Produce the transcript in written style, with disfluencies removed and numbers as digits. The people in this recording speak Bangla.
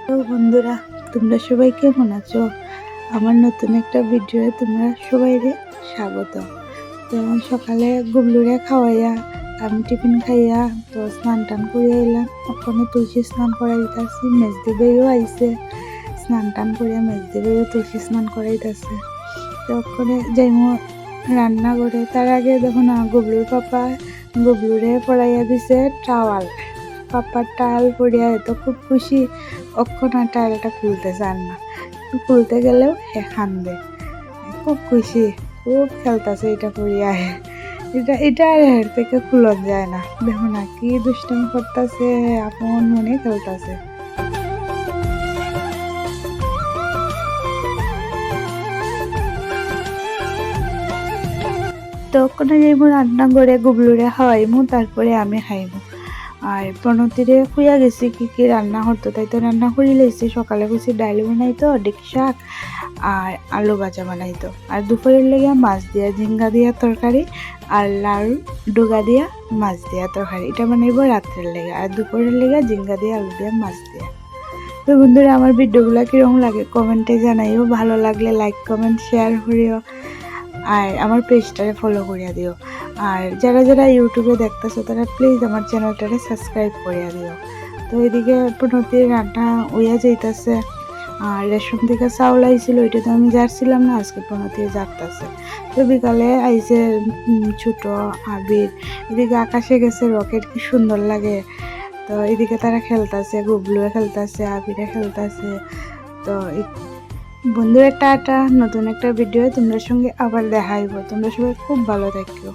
তো বন্ধুরা, তোমরা সবাই কেমন আছো? আমার নতুন একটা ভিডিওয়ে তোমরা সবাইকে স্বাগত। তো সকালে গুবলুরে খাওয়াইয়া আমি টিফিন খাইয়া তো স্নান টান করিয়া এলাম। ওখানে তুলসী স্নান করাইতেছি, মেজদি বেয়েও আইছে, স্নান টান করিয়া মেজদি বেয়েও তুলসী স্নান করাইতেছে। তো ওখানে যাইমু রান্না করে, তার আগে দেখো না গুবলুর পাপা গুবলুরে পড়াইয়া দিছে টাওয়াল। পাপার টাওয়াল পরিয়া তো খুব খুশি, অক্ষণ আর টাওয়ালটা খুলতে চান না, খুলতে গেলেও কান্দে। খুব খুশি, খুব খেলতেছে এটা পরিয়া। এটা আর এর থেকে খুলন যায় না। দেখো না কি দুষ্টামি করতেছে, আপন মনে খেলতেছে। তো ওখানে যাইমু রান্না করে গুবলুরে খাওয়াইমু, তারপরে আমি খাইমু। আর প্রণতিরে খুঁয়া গেছি কি কি রান্না হতো, তাই তো রান্না করে লাইছি। সকালে খুঁজছি ডাল বানাইতো, ডেকি শাক আর আলু ভাজা বানাইতো। আর দুপুরের লেগে মাছ দিয়া ঝিঙ্গা দিয়া তরকারি আর লাউ ডুগা দিয়া মাছ দিয়া তরকারি, এটা বানাইবো রাত্রের লেগে। আর দুপুরের লেগে ঝিঙ্গা দিয়া আলু দিয়া মাছ দিয়া। তো বন্ধুরা, আমার ভিডিওগুলো কীরকম লাগে কমেন্টে জানাইও। ভালো লাগলে লাইক কমেন্ট শেয়ার করিও, আর আমার পেজটারে ফলো করিয়া দিও। আর যারা যারা ইউটিউবে দেখতেছো তারা প্লিজ আমার চ্যানেলটারে সাবস্ক্রাইব করিয়া দিও। তো এদিকে প্রণতির রান্না হইয়া যাইতেছে। আর রেশন থেকে চাউল আইছিল, ওইটা তো আমি যাচ্ছিলাম না, আজকে প্রণতির যাত্রাছে। তো বিকালে আইছে ছোট আবির, এদিকে আকাশে গেছে রকেট, কি সুন্দর লাগে। তো এদিকে তারা খেলতেছে, গুবলুয়ে খেলতেছে, আবিরে খেলতেছে। তো বন্ধুরা টাটা, নতুন একটা ভিডিও তোমাদের সঙ্গে আবার দেখা হইব। তোমরা সবাই খুব ভালো থাকো।